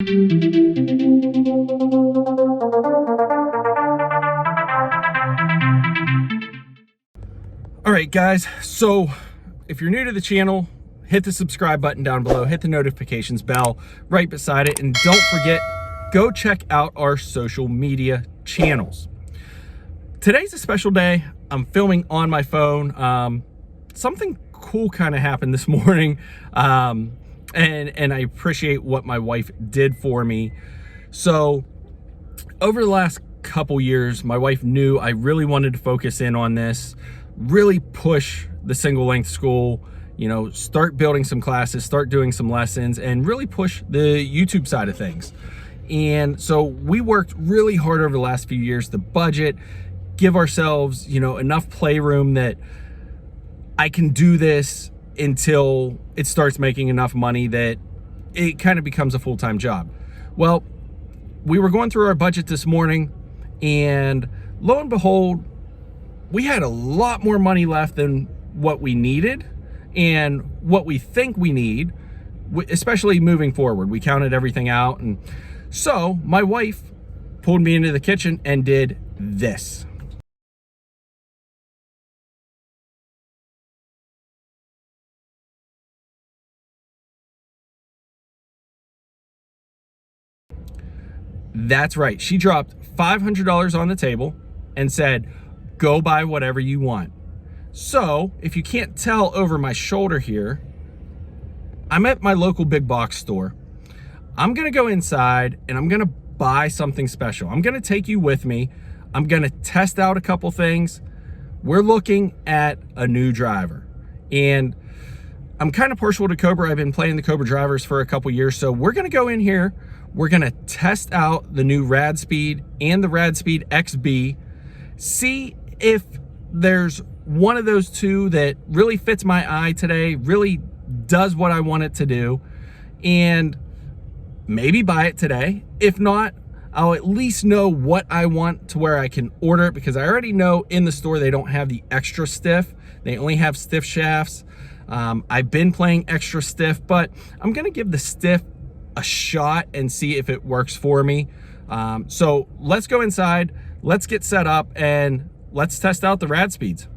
All right, guys, so if you're new to the channel, hit the subscribe button down below, hit the notifications bell right beside it, and don't forget, go check out our social media channels. Today's a special day. I'm filming on my phone. Something cool kind of happened this morning, and I appreciate what my wife did for me. So over the last couple years, my wife knew I really wanted to focus in on this, really push the single length school, you know, start building some classes, start doing some lessons, and really push the YouTube side of things. And so we worked really hard over the last few years to budget, give ourselves, you know, enough playroom that I can do this until it starts making enough money that it kind of becomes a full-time job. Well, we were going through our budget this morning, and lo and behold, we had a lot more money left than what we needed and what we think we need, especially moving forward. We counted everything out, and so my wife pulled me into the kitchen and did this. That's right, she dropped $500 on the table and said, go buy whatever you want. So if you can't tell over my shoulder here, I'm at my local big box store. I'm gonna go inside and I'm gonna buy something special. I'm gonna take you with me. I'm gonna test out a couple things. We're looking at a new driver, and I'm kind of partial to Cobra. I've been playing the Cobra drivers for a couple years, so we're gonna go in here. We're gonna test out the new RadSpeed and the RadSpeed XB, see if there's one of those two that really fits my eye today, really does what I want it to do, and maybe buy it today. If not, I'll at least know what I want to where I can order it, because I already know in the store they don't have the extra stiff. They only have stiff shafts. I've been playing extra stiff, but I'm gonna give the stiff a shot and see if it works for me. So let's go inside, let's get set up, and let's test out the RadSpeeds.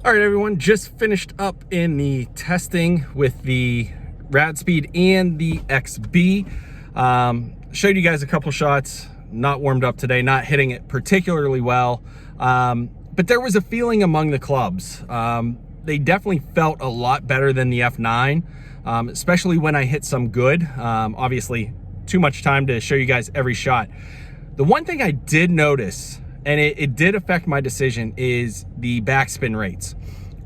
All right, everyone, just finished up in the testing with the RadSpeed and the XB. Showed you guys a couple shots, not warmed up today, not hitting it particularly well, but there was a feeling among the clubs. They definitely felt a lot better than the F9, especially when I hit some good. Obviously, too much time to show you guys every shot. The one thing I did notice, and it did affect my decision, is the backspin rates.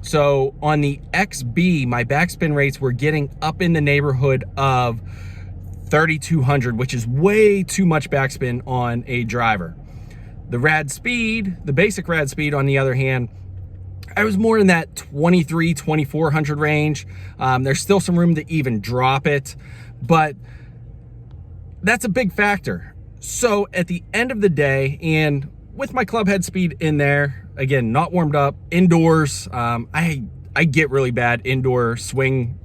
So on the XB, my backspin rates were getting up in the neighborhood of 3,200, which is way too much backspin on a driver. The RadSpeed, the basic RadSpeed, on the other hand, I was more in that 23, 2,400 range. There's still some room to even drop it, but that's a big factor. So at the end of the day, and with my clubhead speed in there, again, not warmed up, indoors, I get really bad indoor swing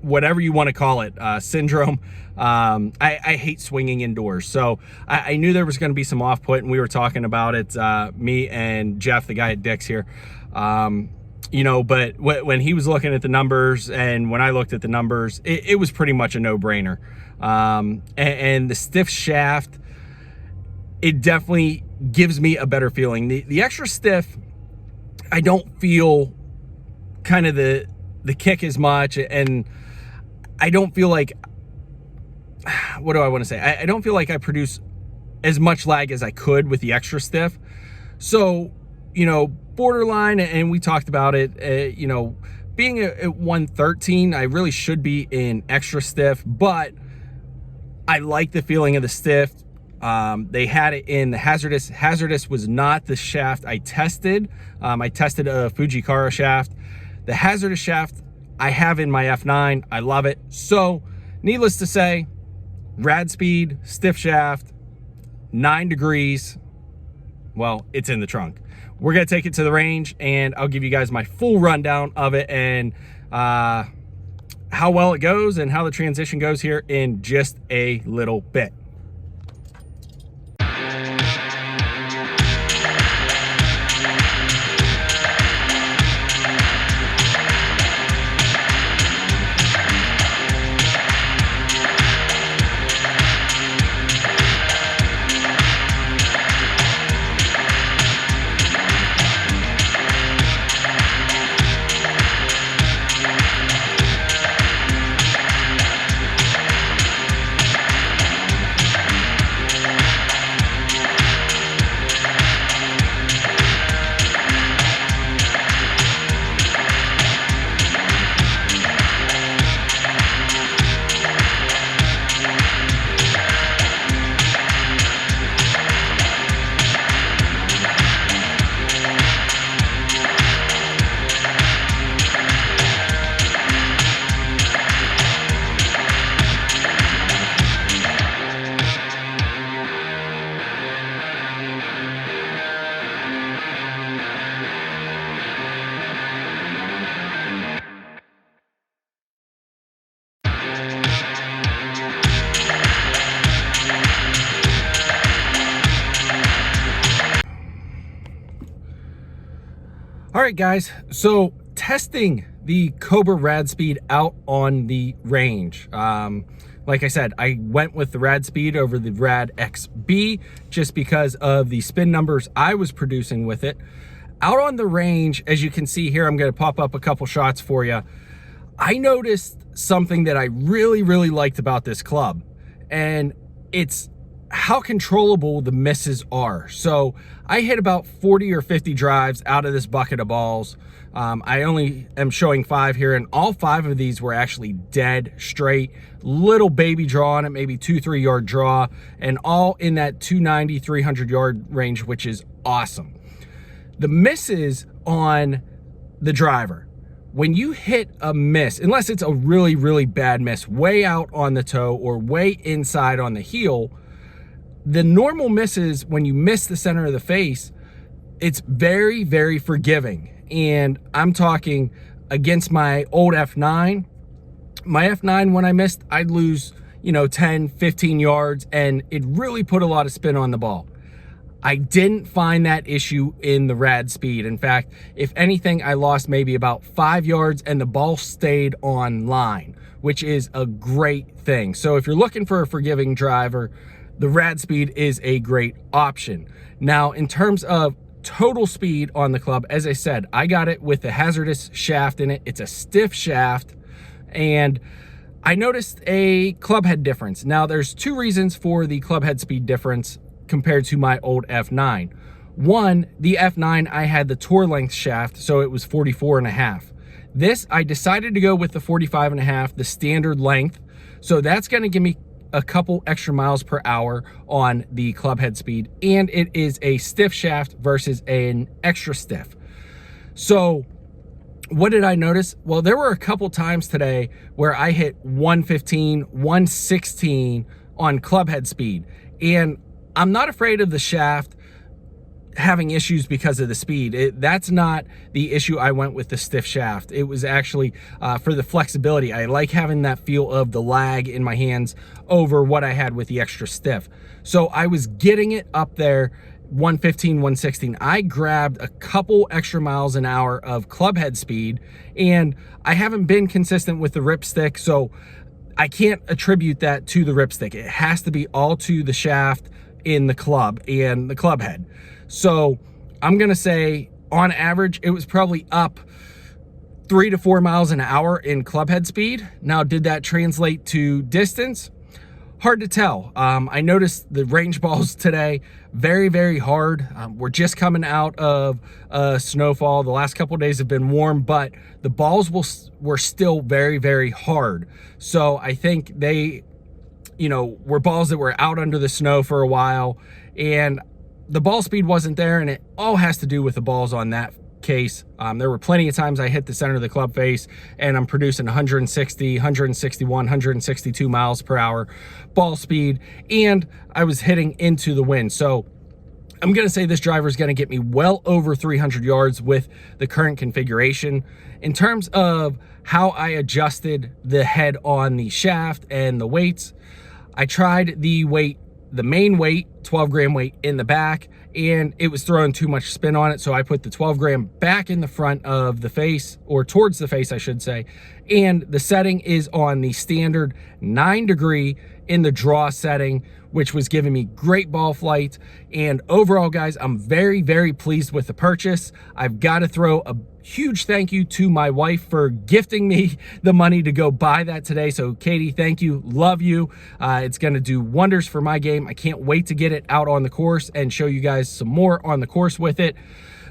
whatever you want to call it, syndrome. I hate swinging indoors. So I knew there was going to be some off put, and we were talking about it, me and Jeff, the guy at Dick's here. You know, but when he was looking at the numbers and when I looked at the numbers, it was pretty much a no-brainer. And the stiff shaft, it definitely gives me a better feeling. The extra stiff, I don't feel kind of the kick as much, and I don't feel like, what do I want to say? I don't feel like I produce as much lag as I could with the extra stiff. So, you know, borderline, and we talked about it, you know, being at 113, I really should be in extra stiff, but I like the feeling of the stiff. They had it in the hazardous. Hazardous was not the shaft I tested. I tested a Fujikara shaft. The hazardous shaft I have in my F9. I love it. So needless to say, RadSpeed, stiff shaft, 9 degrees. Well, it's in the trunk. We're gonna take it to the range, and I'll give you guys my full rundown of it and how well it goes and how the transition goes here in just a little bit. All right, guys, so testing the Cobra RadSpeed out on the range. Like I said, I went with the RadSpeed over the Rad XB just because of the spin numbers I was producing with it. Out on the range, as you can see here, I'm gonna pop up a couple shots for you. I noticed something that I really liked about this club, and it's how controllable the misses are. So I hit about 40 or 50 drives out of this bucket of balls. I only am showing 5 here, and all 5 of these were actually dead straight. Little baby draw on it, maybe 2-3 yard draw, and all in that 290, 300 yard range, which is awesome. The misses on the driver, when you hit a miss, unless it's a really bad miss, way out on the toe or way inside on the heel, the normal misses, when you miss the center of the face, it's very forgiving. And I'm talking against my old F9. My F9, when I missed, I'd lose, you know, 10, 15 yards, and it really put a lot of spin on the ball. I didn't find that issue in the RadSpeed. In fact, if anything, I lost maybe about 5 yards and the ball stayed on line, which is a great thing. So if you're looking for a forgiving driver, the RadSpeed is a great option. Now, in terms of total speed on the club, as I said, I got it with the hazardous shaft in it. It's a stiff shaft, and I noticed a club head difference. Now, there's 2 reasons for the club head speed difference compared to my old F9. One, the F9, I had the tour length shaft, so it was 44.5. This, I decided to go with the 45.5, the standard length. So that's gonna give me a couple extra miles per hour on the club head speed, and it is a stiff shaft versus an extra stiff. So what did I notice? Well, there were a couple times today where I hit 115, 116 on club head speed, and I'm not afraid of the shaft. having issues because of the speed. That's not the issue. I went with the stiff shaft. It was actually for the flexibility. I like having that feel of the lag in my hands over what I had with the extra stiff. So I was getting it up there 115, 116. I grabbed a couple extra miles an hour of clubhead speed, and I haven't been consistent with the ripstick, so I can't attribute that to the ripstick. It has to be all to the shaft in the club and the club head. So I'm gonna say on average, it was probably up 3 to 4 miles an hour in club head speed. Now, did that translate to distance? Hard to tell. I noticed the range balls today, very, very hard. We're just coming out of snowfall. The last couple of days have been warm, but the balls were still very, very hard. So I think they, were balls that were out under the snow for a while, and the ball speed wasn't there, and it all has to do with the balls on that case. There were plenty of times I hit the center of the club face and I'm producing 160, 161, 162 miles per hour ball speed, and I was hitting into the wind. So I'm gonna say this driver is gonna get me well over 300 yards with the current configuration. In terms of how I adjusted the head on the shaft and the weights, I tried the main weight, 12 gram weight in the back, and it was throwing too much spin on it. So I put the 12 gram back in the front of the face, or towards the face, I should say. And the setting is on the standard 9 degree in the draw setting, which was giving me great ball flight. And overall, guys, I'm very, very pleased with the purchase. I've got to throw a huge thank you to my wife for gifting me the money to go buy that today. So Katie, thank you, love you. It's gonna do wonders for my game. I can't wait to get it out on the course and show you guys some more on the course with it.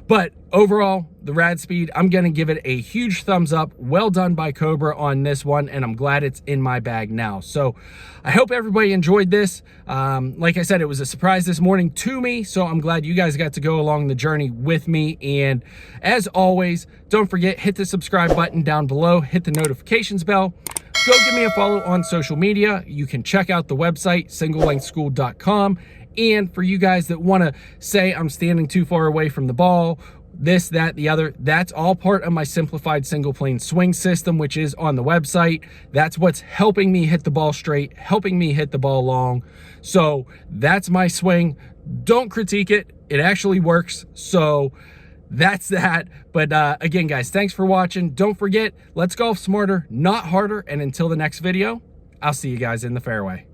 But overall, the RadSpeed, I'm gonna give it a huge thumbs up. Well done by Cobra on this one, and I'm glad it's in my bag now. So I hope everybody enjoyed this. Like I said, it was a surprise this morning to me, so I'm glad you guys got to go along the journey with me. And as always, don't forget, hit the subscribe button down below, hit the notifications bell. Go give me a follow on social media. You can check out the website, singlelengthschool.com. And for you guys that want to say I'm standing too far away from the ball, this, that, the other, that's all part of my simplified single plane swing system, which is on the website. That's what's helping me hit the ball straight, helping me hit the ball long. So that's my swing. Don't critique it. It actually works. So that's that. But again, guys, thanks for watching. Don't forget, let's golf smarter, not harder. And until the next video, I'll see you guys in the fairway.